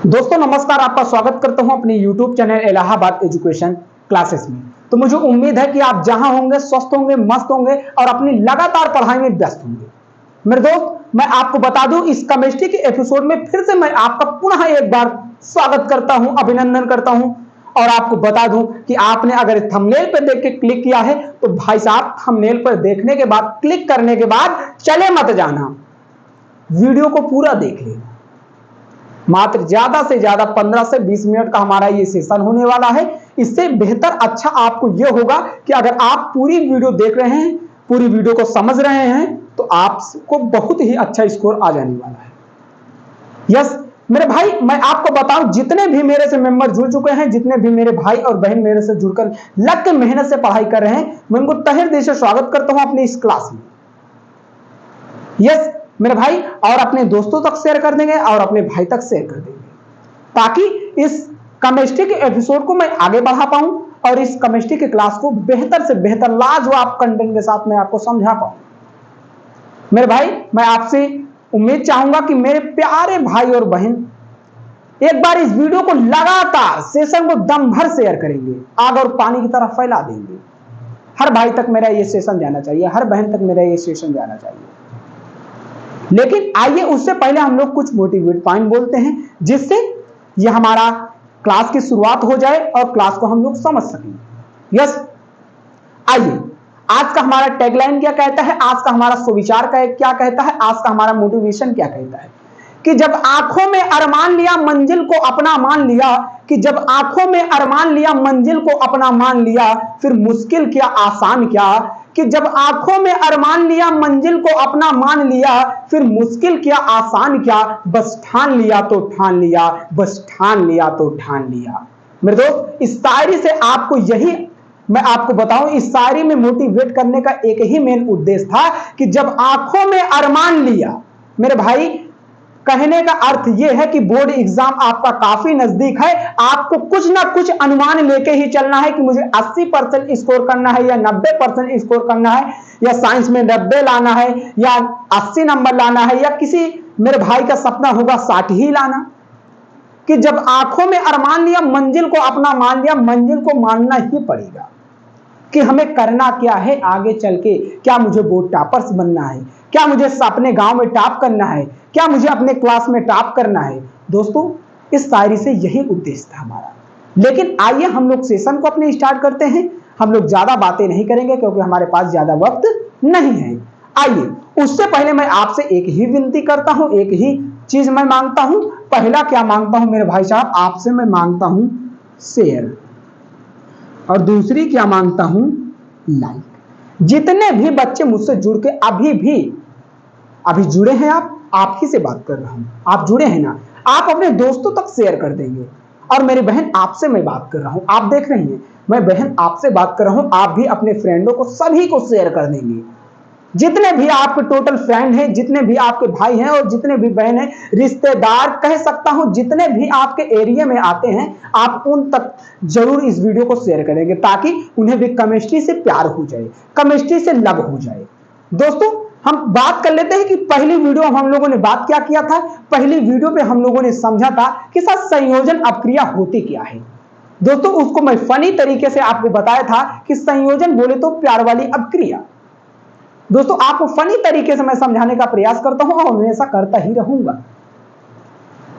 दोस्तों नमस्कार, आपका स्वागत करता हूं अपने YouTube channel Allahabad education classes में। तो मुझे उम्मीद है कि आप जहां होंगे स्वस्थ होंगे, मस्त होंगे और अपनी लगातार पढ़ाई में व्यस्त होंगे। मेरे दोस्त, मैं आपको बता दूं, इस केमिस्ट्री के एपिसोड में फिर से मैं आपका पुनः एक बार स्वागत करता हूं, अभिनंदन करता हूं और आपको बता दूं कि आपने अगर थंबनेल पर देख के क्लिक किया है तो भाई साहब, थंबनेल पर देखने के बाद, क्लिक करने के बाद चले मत जाना, वीडियो को पूरा देख लेना। मात्र ज्यादा से ज्यादा 15 से 20 मिनट का हमारा ये सेशन होने वाला है। इससे बेहतर अच्छा आपको ये होगा कि अगर आप पूरी वीडियो देख रहे हैं, पूरी वीडियो को समझ रहे हैं, तो आपको बहुत ही अच्छा स्कोर आ जाने वाला है। यस मेरे भाई, मैं आपको बताऊं, जितने भी मेरे से मेंबर जुड़ चुके हैं, जितने भी मेरे भाई और बहन मेरे से जुड़कर लग के मेहनत से पढ़ाई कर रहे हैं, मैं उनको तहे दिल से स्वागत करता हूं अपनी इस क्लास में। यस मेरे भाई, और अपने दोस्तों तक शेयर कर देंगे और अपने भाई तक शेयर कर देंगे, ताकि इस केमिस्ट्री के एपिसोड को मैं आगे बढ़ा पाऊं और इस केमिस्ट्री के क्लास को बेहतर से बेहतर लाजवाब कंटेंट के साथ मैं आपको समझा पाऊं। मेरे भाई, मैं आपसे उम्मीद चाहूंगा कि मेरे प्यारे भाई और बहन एक बार इस वीडियो को लगातार सेशन को दम भर शेयर करेंगे, आग और पानी की तरह फैला देंगे। हर भाई तक मेरा ये सेशन जाना चाहिए, हर बहन तक मेरा ये सेशन जाना चाहिए। लेकिन आइए, उससे पहले हम लोग कुछ मोटिवेट पॉइंट बोलते हैं, जिससे ये हमारा क्लास की शुरुआत हो जाए और क्लास को हम लोग समझ सकें। यस, आइए, आज का हमारा टैगलाइन क्या कहता है, आज का हमारा सुविचार क्या कहता है, आज का हमारा मोटिवेशन क्या कहता है कि जब आंखों में अरमान लिया मंजिल को अपना मान लिया, कि जब आंखों में अरमान लिया मंजिल को अपना मान लिया, फिर मुश्किल क्या आसान क्या, कि जब आंखों में अरमान लिया मंजिल को अपना मान लिया, फिर मुश्किल क्या आसान क्या, बस ठान लिया तो ठान लिया, बस ठान लिया तो ठान लिया। मेरे दोस्त, इस शायरी से आपको यही मैं आपको बताऊं, इस शायरी में मोटिवेट करने का एक ही मेन उद्देश्य था कि जब आंखों में अरमान लिया, मेरे भाई, कहने का अर्थ यह है कि बोर्ड एग्जाम आपका काफी नजदीक है। आपको कुछ ना कुछ अनुमान लेके ही चलना है कि मुझे 80% स्कोर करना है या 90% स्कोर करना है, या साइंस में 90 लाना है या 80 नंबर लाना है, या किसी मेरे भाई का सपना होगा 60 ही लाना। कि जब आंखों में अरमान लिया मंजिल को अपना मान लिया, मंजिल को मानना ही पड़ेगा कि हमें करना क्या है आगे चल के। क्या मुझे बोर्ड टॉपर्स बनना है, क्या मुझे अपने गांव में टॉप करना है, क्या मुझे अपने क्लास में टॉप करना है। दोस्तों, इस शायरी से यही उद्देश्य था हमारा। लेकिन आइए हम लोग सेशन को अपने स्टार्ट करते हैं। हम लोग ज्यादा बातें नहीं करेंगे क्योंकि हमारे पास ज्यादा वक्त नहीं है। आइए, उससे पहले मैं आपसे एक ही विनती करता हूं, एक ही चीज मैं मांगता हूं। पहला क्या मांगता हूं मेरे भाई साहब, आपसे मैं मांगता हूं शेयर, और दूसरी क्या मांगता हूं, लाइक। जितने भी बच्चे मुझसे जुड़ के अभी जुड़े हैं, आप ही से बात कर रहा हूं, आप जुड़े हैं ना, आप अपने दोस्तों तक शेयर कर देंगे। और मेरी बहन, आपसे मैं बात कर रहा हूं, आप देख रही हैं, मैं बहन आपसे बात कर रहा हूं, आप भी अपने फ्रेंडों को, सभी को शेयर कर देंगे। जितने भी आपके टोटल फ्रेंड हैं, जितने भी आपके भाई हैं और जितने भी बहन हैं, रिश्तेदार कह सकता हूं, जितने भी आपके एरिया में आते हैं, आप उन तक जरूर इस वीडियो को शेयर करेंगे, ताकि उन्हें भी केमिस्ट्री से प्यार हो जाए, केमिस्ट्री से लव हो जाए। दोस्तों, हम बात कर लेते हैं कि पहली वीडियो हम लोगों ने बात क्या किया था। पहली वीडियो पे हम लोगों ने समझा था कि सर संयोजन अपक्रिया होती क्या है। दोस्तों, उसको मैं फनी तरीके से आपको बताया था कि संयोजन बोले तो प्यार वाली अपक्रिया। दोस्तों, आपको फनी तरीके से मैं समझाने का प्रयास करता हूं और हमेशा करता ही रहूंगा।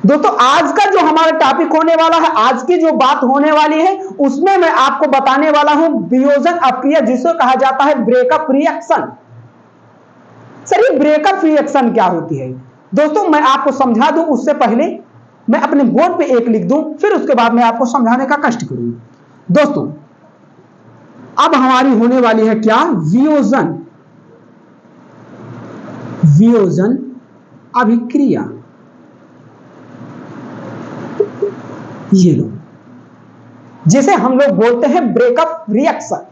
दोस्तों, आज का जो हमारा टॉपिक होने वाला है, आज की जो बात होने वाली है, उसमें मैं आपको बताने वाला हूं वियोजन अपक्रिया, जिसे कहा जाता है ब्रेकअप रिएक्शन। सर, ये ब्रेकअप रिएक्शन क्या होती है? दोस्तों, मैं आपको समझा दूं उससे पहले मैं अपने बोर्ड पे एक लिख दूं, फिर उसके बाद मैं आपको समझाने का कष्ट करूं। दोस्तों, अब हमारी होने वाली है क्या, वियोजन अभिक्रिया। ये लो, जिसे हम लोग बोलते हैं ब्रेकअप रिएक्शन।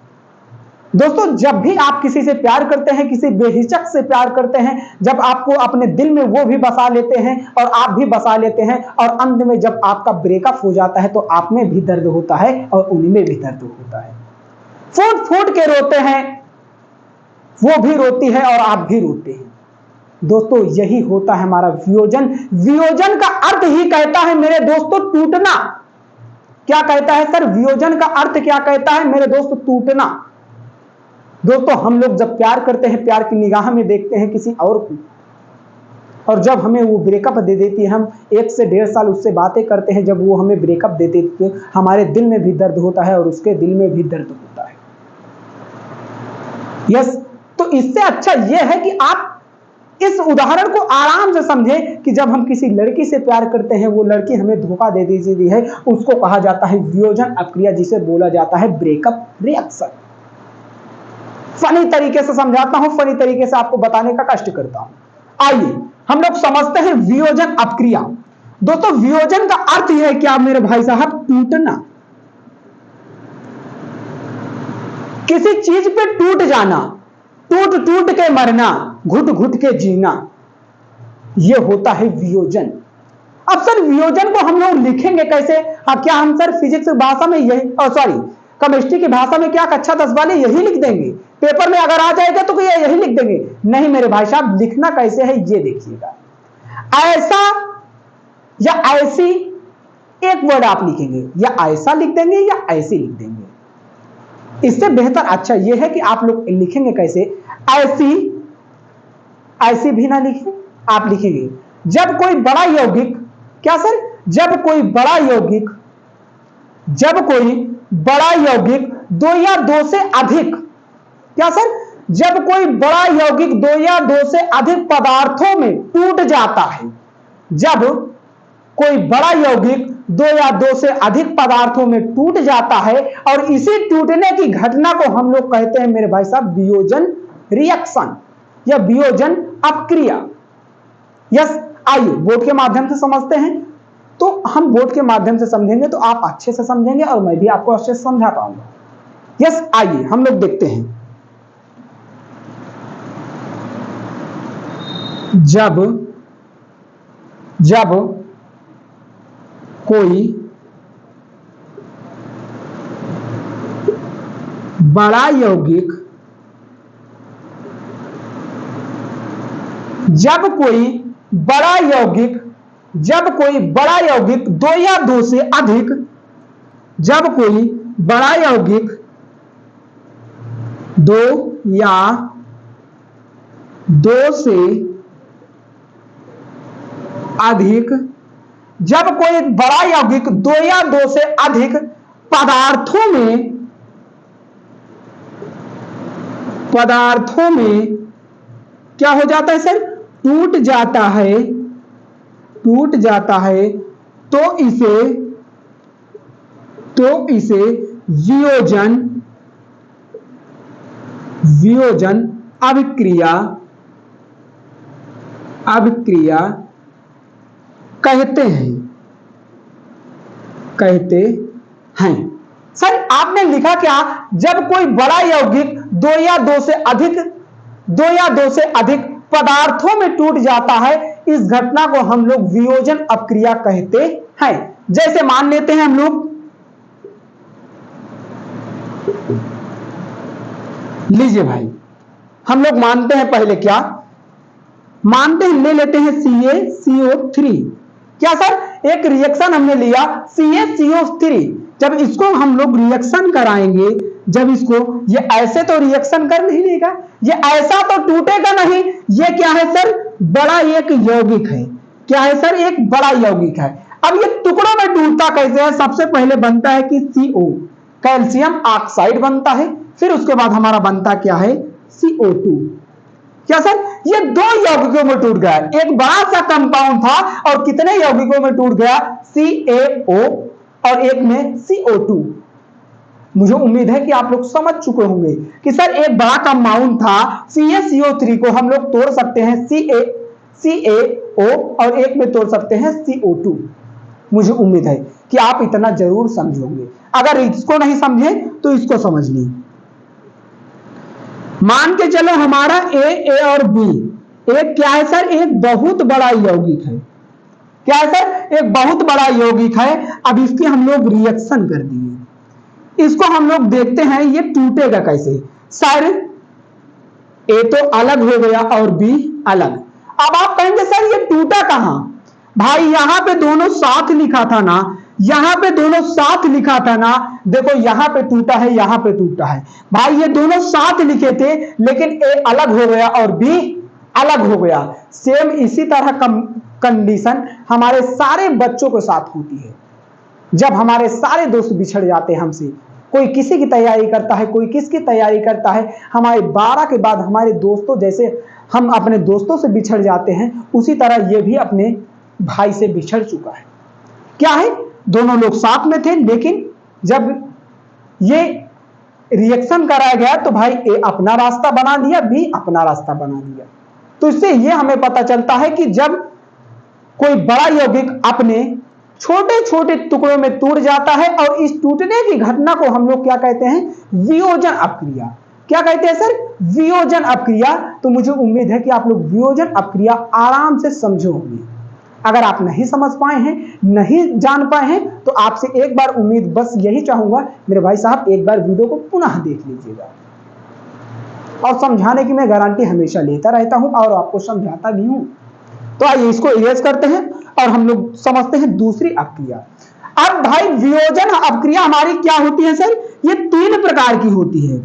दोस्तों, जब भी आप किसी से प्यार करते हैं, किसी बेहिचक से प्यार करते हैं, जब आपको अपने दिल में वो भी बसा लेते हैं और आप भी बसा लेते हैं, और अंत में जब आपका ब्रेकअप हो जाता है, तो आप में भी दर्द होता है और उनमें भी दर्द होता है। फूट फूट के रोते हैं, वो भी रोती है और आप भी रोते हैं। दोस्तों यही होता है हमारा वियोजन। वियोजन का अर्थ ही कहता है मेरे दोस्तों टूटना। क्या कहता है सर? वियोजन का अर्थ क्या कहता है मेरे दोस्त? टूटना। दोस्तों हम लोग जब प्यार करते हैं, प्यार की निगाह में देखते हैं किसी और को, और जब हमें वो ब्रेकअप दे देती है, हम 1 से 1.5 साल उससे बातें करते हैं, जब वो हमें ब्रेकअप दे देती है, हमारे दिल में भी दर्द होता है और उसके दिल में भी दर्द होता है। यस, तो इससे अच्छा यह है कि आप इस उदाहरण को आराम से समझें कि जब हम किसी लड़की से प्यार करते हैं, वो लड़की हमें धोखा दे देती है, उसको कहा जाता है वियोजन अपक्रिया, जिसे बोला जाता है ब्रेकअप रिएक्शन। फनी तरीके से समझाता हूं, फनी तरीके से आपको बताने का कष्ट करता हूं। आइए हम लोग समझते हैं वियोजन अपक्रिया। दोस्तों वियोजन का अर्थ यह है क्या मेरे भाई साहब? टूटना। किसी चीज पे टूट जाना, टूट टूट के मरना, घुट घुट के जीना, यह होता है वियोजन। अब सर वियोजन को हम लोग लिखेंगे कैसे? अब क्या हम सर फिजिक्स भाषा में यही, सॉरी केमिस्ट्री की भाषा में क्या कक्षा 10 वाले यही लिख देंगे? पेपर में अगर आ जाएगा तो क्या यही लिख देंगे? नहीं मेरे भाई साहब, लिखना कैसे है ये देखिएगा। ऐसा या ऐसी एक वर्ड आप लिखेंगे, या ऐसा लिख देंगे या ऐसी लिख देंगे। इससे बेहतर अच्छा यह है कि आप लोग लिखेंगे कैसे? ऐसी, ऐसी भी ना लिखें, आप लिखेंगे जब कोई बड़ा यौगिक, क्या सर? जब कोई बड़ा यौगिक, जब कोई बड़ा यौगिक 2 या 2 से अधिक, क्या सर? जब कोई बड़ा यौगिक 2 या 2 से अधिक पदार्थों में टूट जाता है, जब कोई बड़ा यौगिक 2 या 2 से अधिक पदार्थों में टूट जाता है, और इसी टूटने की घटना को हम लोग कहते हैं मेरे भाई साहब वियोजन रिएक्शन या वियोजन अपक्रिया। यस, आइए बोर्ड के माध्यम से समझते हैं। तो हम बोर्ड के माध्यम से समझेंगे तो आप अच्छे से समझेंगे और मैं भी आपको अच्छे से समझा पाऊंगा। यस, आइए हम लोग देखते हैं। जब जब कोई बड़ा यौगिक, जब कोई बड़ा यौगिक, जब कोई बड़ा यौगिक 2 या 2 से अधिक, जब कोई बड़ा यौगिक 2 या 2 से अधिक, जब कोई बड़ा यौगिक 2 या 2 से अधिक पदार्थों में क्या हो जाता है सर? टूट जाता है, टूट जाता है, तो इसे वियोजन, वियोजन अभिक्रिया, अभिक्रिया कहते हैं, कहते हैं। सर आपने लिखा क्या? जब कोई बड़ा यौगिक 2 या 2 से अधिक, 2 या 2 से अधिक पदार्थों में टूट जाता है, इस घटना को हम लोग वियोजन अपक्रिया कहते हैं। जैसे मान लेते हैं हम लोग, लीजिए भाई, हम लोग मानते हैं पहले क्या मानते हैं, ले लेते हैं CaCO3। क्या सर? एक रिएक्शन हमने लिया CaCO3, जब इसको हम लोग रिएक्शन कराएंगे, जब इसको, ये ऐसे तो रिएक्शन कर नहीं लेगा, ये ऐसा तो टूटेगा नहीं। ये क्या है सर? बड़ा एक यौगिक है। क्या है सर? एक बड़ा यौगिक है। अब ये टुकड़ों में टूटता कैसे है? सबसे पहले बनता है कि CO, कैल्शियम ऑक्साइड बनता है, फिर उसके बाद हमारा बनता क्या है? CO2। क्या सर? ये 2 यौगिकों में टूट गया। एक बड़ा सा कंपाउंड था और कितने यौगिकों में टूट गया? CaO और एक में CO2। मुझे उम्मीद है कि आप लोग समझ चुके होंगे कि सर एक बड़ा कंपाउंड था CaCO3 को हम लोग तोड़ सकते हैं CaO और एक में तोड़ सकते हैं CO2। मुझे उम्मीद है कि आप इतना जरूर समझोगे। अगर इसको नहीं समझे तो इसको समझ लीजिए। मान के चलो हमारा A और B, एक क्या है सर? एक बहुत बड़ा यौगिक है। क्या है सर? एक बहुत बड़ा यौगिक है। अब इसकी हम लोग रिएक्शन कर दिए, इसको हम लोग देखते हैं ये टूटेगा कैसे। सर A तो अलग हो गया और B अलग। अब आप कहेंगे सर ये टूटा कहां? भाई यहां पे दोनों साथ लिखा था ना, यहां पे दोनों साथ लिखा था ना। देखो यहां पे टूटा है, यहां पे टूटा है। भाई ये दोनों साथ लिखे थे, लेकिन ए अलग हो गया और बी अलग हो गया। सेम इसी तरह कंडीशन हमारे सारे बच्चों के साथ होती है। जब हमारे सारे दोस्त बिछड़ जाते हैं हमसे, कोई किसी की तैयारी करता है, कोई किसकी तैयारी करता है, हमारे 12 के बाद हमारे दोस्तों जैसे हम अपने दोस्तों से बिछड़ जाते हैं, उसी तरह ये भी अपने भाई से बिछड़ चुका है। क्या है, दोनों लोग साथ में थे, लेकिन जब ये रिएक्शन कराया गया तो भाई ए अपना रास्ता बना लिया, बी अपना रास्ता बना लिया। तो इससे ये हमें पता चलता है कि जब कोई बड़ा यौगिक अपने छोटे छोटे टुकड़ों में टूट जाता है, और इस टूटने की घटना को हम लोग क्या कहते हैं, वियोजन अपक्रिया। क्या कहते हैं सर, वियोजन अपक्रिया। तो मुझे उम्मीद है कि आप लोग वियोजन अपक्रिया आराम से समझे होंगे। अगर आप नहीं समझ पाए हैं, नहीं जान पाए हैं, तो आपसे एक बार उम्मीद बस यही चाहूंगा, मेरे भाई साहब एक बार वीडियो को पुनः देख लीजिएगा। और समझाने की मैं गारंटी हमेशा लेता रहता हूं और आपको समझाता भी हूं। तो आइए इसको इरेज करते हैं और हम लोग समझते हैं दूसरी अपक्रिया। अब भाई वियोजन अपक्रिया हमारी क्या होती है सर, ये 3 प्रकार की होती है।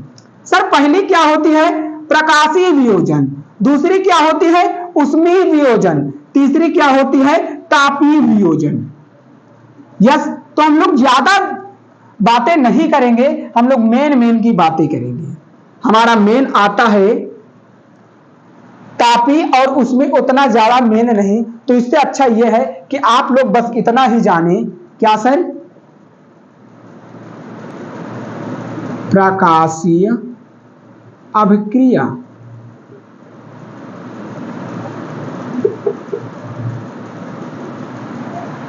सर पहली क्या होती है, प्रकाशीय वियोजन। दूसरी क्या होती है, उष्मीय वियोजन। तीसरी क्या होती है, तापीय वियोजन। यस, तो हम लोग ज्यादा बातें नहीं करेंगे, हम लोग मेन की बातें करेंगे। हमारा मेन आता है तापी, और उसमें उतना ज्यादा मेन नहीं। तो इससे अच्छा यह है कि आप लोग बस इतना ही जाने, क्या सर, प्रकाशीय अभिक्रिया।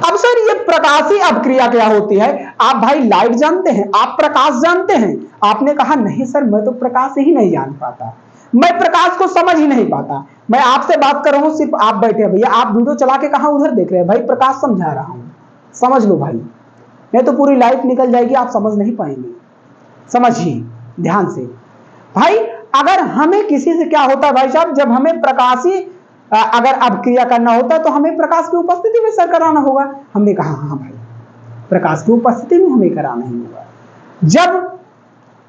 अब सर ये प्रकाशीय अभिक्रिया क्या होती है? आप भाई लाइट जानते हैं, आप प्रकाश जानते हैं। आपने कहा नहीं सर मैं तो प्रकाश ही नहीं जान पाता, मैं प्रकाश को समझ ही नहीं पाता। मैं आपसे बात कर रहा हूं, सिर्फ आप बैठे भैया, आप वीडियो चला के कहां उधर देख रहे हैं? भाई प्रकाश समझा रहा हूं, समझ लो भाई, नहीं तो पूरी लाइट निकल जाएगी, आप समझ नहीं पाएंगे। समझिए ध्यान से भाई। अगर हमें किसी से क्या होता है भाई साहब, जब हमें प्रकाशीय अगर अभिक्रिया करना होता है तो हमें प्रकाश की उपस्थिति में सर कराना होगा। हमने कहा हाँ भाई प्रकाश की उपस्थिति में हमें कराना ही होगा। जब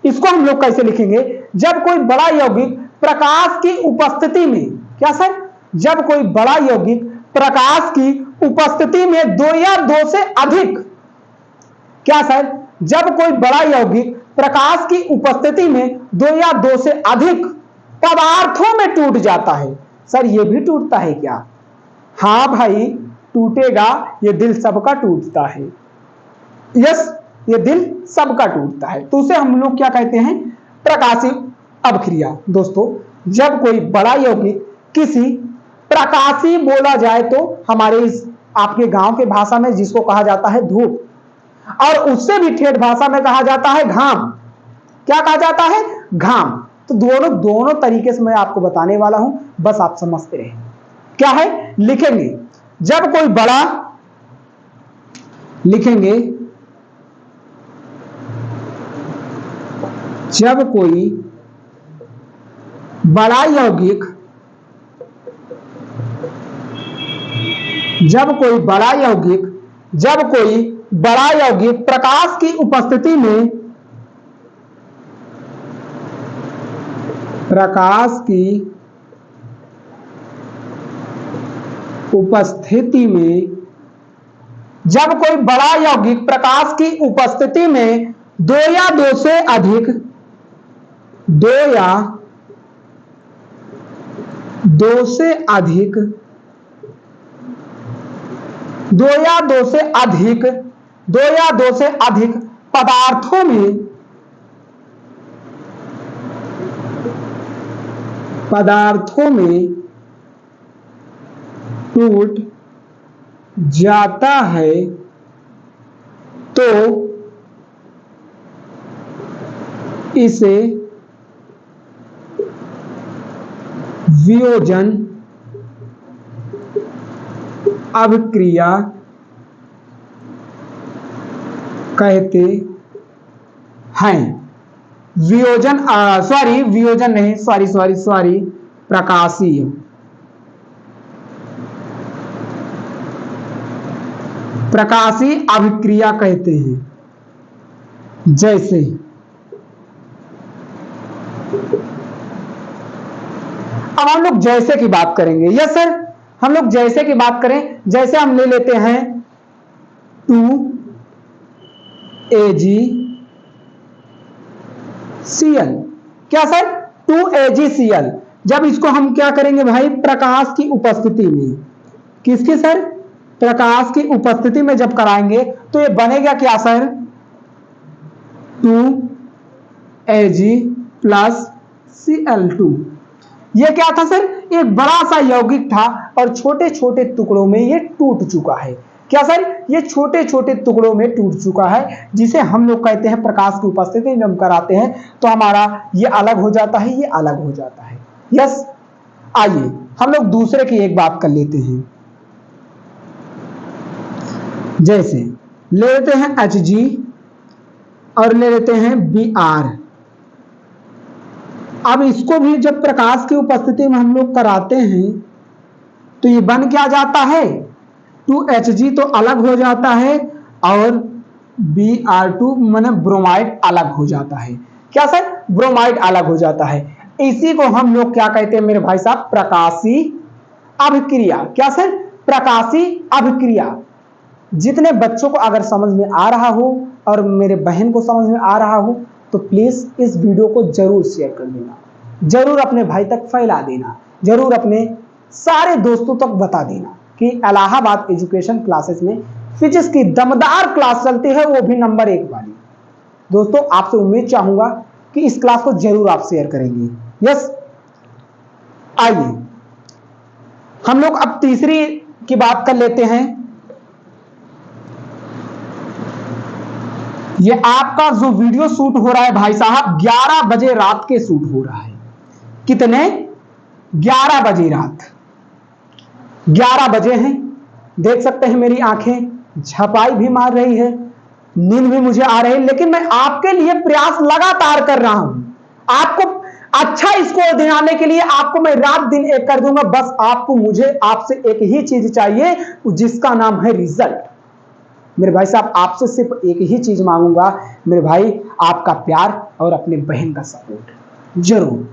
इसको हम लोग कैसे लिखेंगे, जब कोई बड़ा यौगिक प्रकाश की उपस्थिति में, क्या सर, जब कोई बड़ा यौगिक प्रकाश की उपस्थिति में 2 या 2 से अधिक, क्या सर, जब कोई बड़ा यौगिक प्रकाश की उपस्थिति में 2 या 2 से अधिक पदार्थों में टूट जाता है। सर ये भी टूटता है क्या? हाँ भाई टूटेगा, ये दिल सबका टूटता है। यस, ये दिल सबका टूटता है। तो उसे हम लोग क्या कहते हैं, प्रकाशीय अभिक्रिया। दोस्तों जब कोई बड़ा यौगिक किसी प्रकाशीय बोला जाए तो हमारे इस आपके गांव के भाषा में जिसको कहा जाता है धूप, और उससे भी ठेठ भाषा में कहा जाता है घाम। क्या कहा जाता है, घाम। तो दोनों तरीके से मैं आपको बताने वाला हूं, बस आप समझते रहें। क्या है, लिखेंगे जब कोई बड़ा, लिखेंगे जब कोई बड़ा यौगिक, जब कोई बड़ा यौगिक, जब कोई बड़ा यौगिक प्रकाश की उपस्थिति में, प्रकाश की उपस्थिति में, जब कोई बड़ा यौगिक प्रकाश की उपस्थिति में 2 या 2 से अधिक, 2 या 2 से अधिक, 2 या 2 से अधिक, 2 या 2 से अधिक पदार्थों में, पदार्थों में टूट जाता है तो इसे वियोजन अभिक्रिया कहते हैं। वियोजन नहीं, प्रकाशीय, प्रकाशीय अभिक्रिया कहते हैं। जैसे अब हम लोग जैसे की बात करेंगे। यस सर, हम लोग जैसे की बात करें, जैसे हम ले लेते हैं 2AgCl। क्या सर? 2AgCl। जब इसको हम क्या करेंगे भाई, प्रकाश की उपस्थिति में, किसकी सर? प्रकाश की उपस्थिति में जब कराएंगे तो ये बनेगा क्या सर? 2Ag plus Cl2। ये क्या था सर? एक बड़ा सा यौगिक था और छोटे छोटे टुकड़ों में ये टूट चुका है। क्या सर? ये छोटे छोटे टुकड़ों में टूट चुका है, जिसे हम लोग कहते हैं प्रकाश की उपस्थिति में जब कराते हैं तो हमारा ये अलग हो जाता है, ये अलग हो जाता है। यस, आइए हम लोग दूसरे की एक बात कर लेते हैं। जैसे ले लेते हैं Hg और ले लेते हैं Br। अब इसको भी जब प्रकाश की उपस्थिति में हम लोग कराते हैं तो ये बन क्या जाता है? 2Hg तो अलग हो जाता है और Br2 माने ब्रोमाइड अलग हो जाता है। क्या सर? ब्रोमाइड अलग हो जाता है। इसी को हम लोग क्या कहते हैं मेरे भाई साहब? प्रकाशीय अभिक्रिया। क्या सर? प्रकाशीय अभिक्रिया। जितने बच्चों को अगर समझ में आ रहा हो और मेरे बहन को समझ में आ रहा हो तो प्लीज इस वीडियो को जरूर शेयर कर देना, जरूर अपने भाई तक फैला देना, जरूर अपने सारे दोस्तों तक बता देना कि इलाहाबाद एजुकेशन क्लासेस में फिजिक्स की दमदार क्लास चलती है, वो भी नंबर 1 वाली। दोस्तों आपसे उम्मीद चाहूंगा कि इस क्लास को जरूर आप शेयर करेंगे। यस, आइए हम लोग अब तीसरी की बात कर लेते हैं। ये आपका जो वीडियो शूट हो रहा है भाई साहब 11 बजे रात के शूट हो रहा है। कितने? 11 बजे रात, 11 बजे हैं। देख सकते हैं मेरी आंखें झपाई भी मार रही है, नींद भी मुझे आ रही है, लेकिन मैं आपके लिए प्रयास लगातार कर रहा हूं। आपको अच्छा स्कोर दिलाने के लिए आपको मैं रात दिन एक कर दूंगा। बस आपको मुझे आपसे एक ही चीज चाहिए, जिसका नाम है रिजल्ट। मेरे भाई साहब आपसे सिर्फ एक ही चीज मांगूंगा मेरे भाई, आपका प्यार और अपने बहन का सपोर्ट जरूर।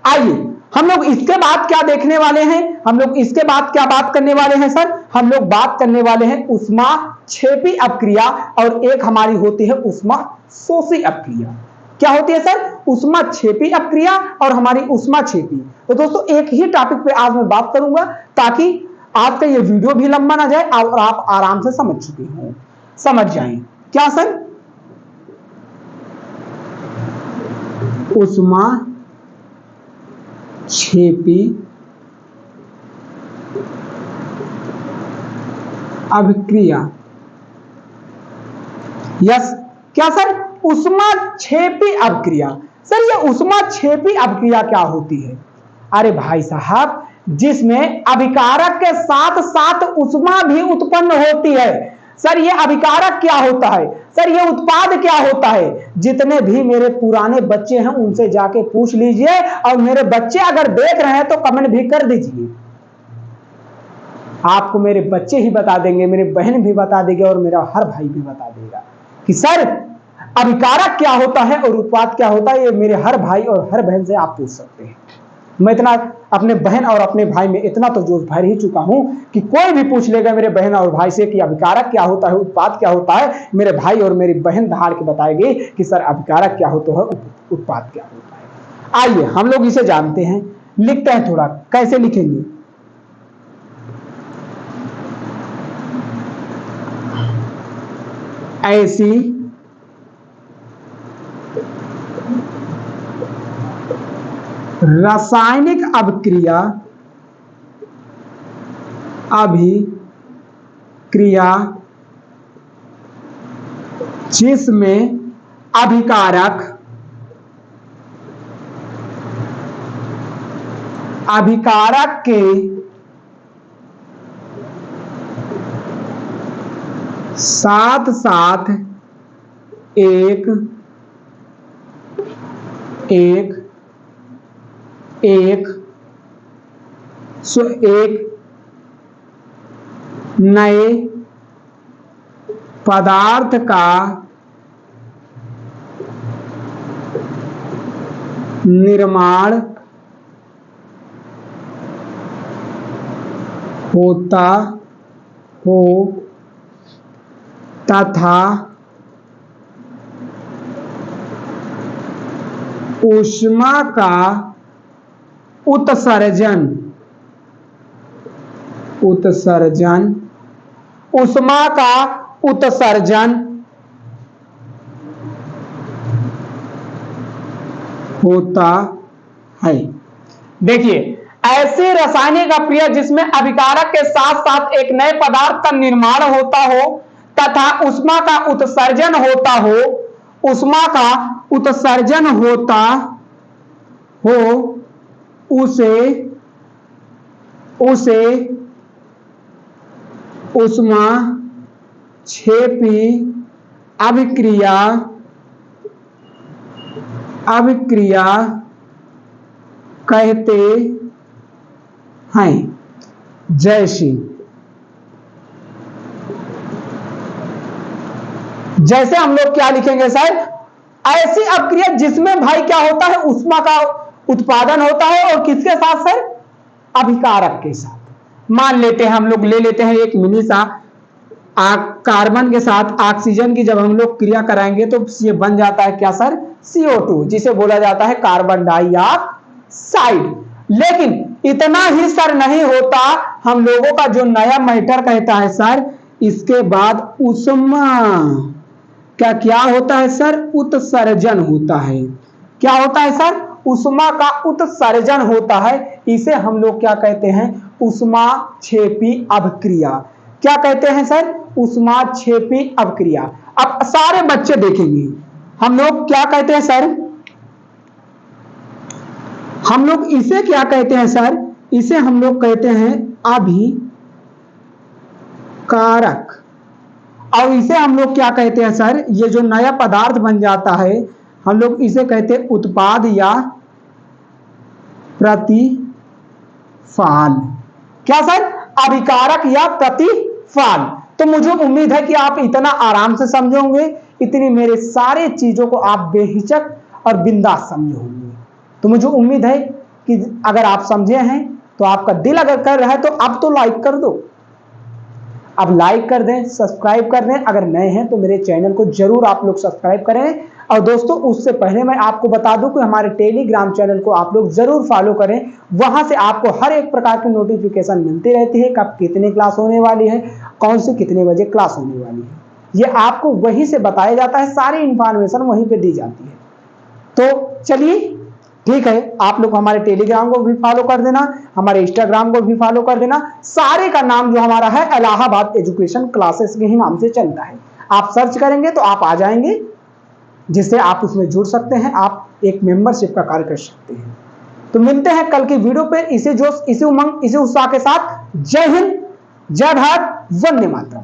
आइए हम लोग इसके बाद क्या देखने वाले हैं? हम लोग इसके बाद क्या बात करने वाले हैं सर? हम लोग बात करने वाले हैं ऊष्माक्षेपी अपक्रिया और एक हमारी होती है ऊष्माशोषी अपक्रिया। क्या होती है सर? ऊष्माक्षेपी अपक्रिया और हमारी ऊष्माक्षेपी। तो दोस्तों एक ही टॉपिक पे आज मैं बात करूंगा ताकि आज का ये वीडियो भी लंबा ना जाए और आप आराम से समझ चुके हो, समझ जाएं। क्या सर? ऊष्माक्षेपी अभिक्रिया। यस, क्या सर? ऊष्माक्षेपी अभिक्रिया। सर ये ऊष्माक्षेपी अभिक्रिया क्या होती है? अरे भाई साहब, जिसमें अभिकारक के साथ साथ ऊष्मा भी उत्पन्न होती है। सर ये अभिकारक क्या होता है? सर ये उत्पाद क्या होता है? जितने भी मेरे पुराने बच्चे हैं उनसे जाके पूछ लीजिए, और मेरे बच्चे अगर देख रहे हैं तो कमेंट भी कर दीजिए। आपको मेरे बच्चे ही बता देंगे, मेरे बहन भी बता देंगे और मेरा हर भाई भी बता देगा कि सर अभिकारक क्या होता है और उत्पाद क्या होता है। ये मेरे हर भाई और हर बहन से आप पूछ सकते हैं। मैं इतना अपने बहन और अपने भाई में इतना तो जोश भर ही चुका हूं कि कोई भी पूछ लेगा मेरे बहन और भाई से कि अभिकारक क्या होता है, उत्पाद क्या होता है, मेरे भाई और मेरी बहन दहाड़ के बताएंगे कि सर अभिकारक क्या होता है, उत्पाद क्या होता है। आइए हम लोग इसे जानते हैं, लिखते हैं थोड़ा। कैसे लिखेंगे? ऐसी रासायनिक अभिक्रिया जिसमें अभिकारक के साथ साथ एक नए पदार्थ का निर्माण होता हो तथा ऊष्मा का उत्सर्जन ऊष्मा का उत्सर्जन होता है। देखिए, ऐसे रासायनिक अभिक्रिया जिसमें अभिकारक के साथ साथ एक नए पदार्थ का निर्माण होता हो तथा ऊष्मा का उत्सर्जन होता हो, ऊष्मा का उत्सर्जन होता हो, उसे ऊष्मा क्षेपी अभिक्रिया कहते हैं। जैसे हम लोग क्या लिखेंगे सर, ऐसी अभिक्रिया जिसमें भाई क्या होता है, ऊष्मा का उत्पादन होता है और किसके साथ सर, अभिकारक के साथ। मान लेते हैं, हम लोग ले लेते हैं एक मिनी सा कार्बन के साथ ऑक्सीजन की जब हम लोग क्रिया कराएंगे तो ये बन जाता है क्या सर, CO2, जिसे बोला जाता है कार्बन डाइऑक्साइड। लेकिन इतना ही सर नहीं होता, हम लोगों का जो नया मैटर कहता है सर, इसके बाद ऊष्मा क्या होता है सर, उत्सर्जन होता है। क्या होता है सर, ऊष्मा का उत्सर्जन होता है। इसे हम लोग क्या कहते हैं, ऊष्मा क्षेपी अभिक्रिया। क्या कहते हैं सर, ऊष्मा क्षेपी अभिक्रिया। अब सारे बच्चे देखेंगे, हम लोग क्या कहते हैं सर, हम लोग इसे क्या कहते हैं सर, इसे हम लोग कहते हैं अभिकारक। और इसे हम लोग क्या कहते हैं सर, ये जो नया पदार्थ बन जाता है हम लोग इसे कहते हैं उत्पाद या प्रतिफाल। क्या सर, अभिकारक या प्रतिफाल। तो मुझे उम्मीद है कि आप इतना आराम से समझोगे, इतनी मेरे सारे चीजों को आप बेहिचक और बिंदास समझोगे। तो मुझे उम्मीद है कि अगर आप समझे हैं तो आपका दिल अगर कर रहा है तो अब तो लाइक कर दो, अब लाइक कर दें, सब्सक्राइब कर दें। अगर नए हैं तो मेरे चैनल को जरूर आप लोग सब्सक्राइब करें। और दोस्तों, उससे पहले मैं आपको बता दूं कि हमारे टेलीग्राम चैनल को आप लोग जरूर फॉलो करें। वहां से आपको हर एक प्रकार की नोटिफिकेशन मिलती रहती है, कब कितनी क्लास होने वाली है, कौन सी कितने बजे क्लास होने वाली है, ये आपको वहीं से बताया जाता है, सारी इंफॉर्मेशन वहीं पे दी जाती है। तो चलिए ठीक है, आप लोग हमारे टेलीग्राम को भी फॉलो कर देना, हमारे इंस्टाग्राम को भी फॉलो कर देना। सारे का नाम जो हमारा है इलाहाबाद एजुकेशन क्लासेस के ही नाम से चलता है। आप सर्च करेंगे तो आप आ जाएंगे, जिससे आप उसमें जुड़ सकते हैं, आप एक मेंबरशिप का कार्य कर सकते हैं। तो मिलते हैं कल की वीडियो पे इसी जोश, इसी उमंग, इसी उत्साह के साथ। जय हिंद, जय भारत, वंदे मातरम।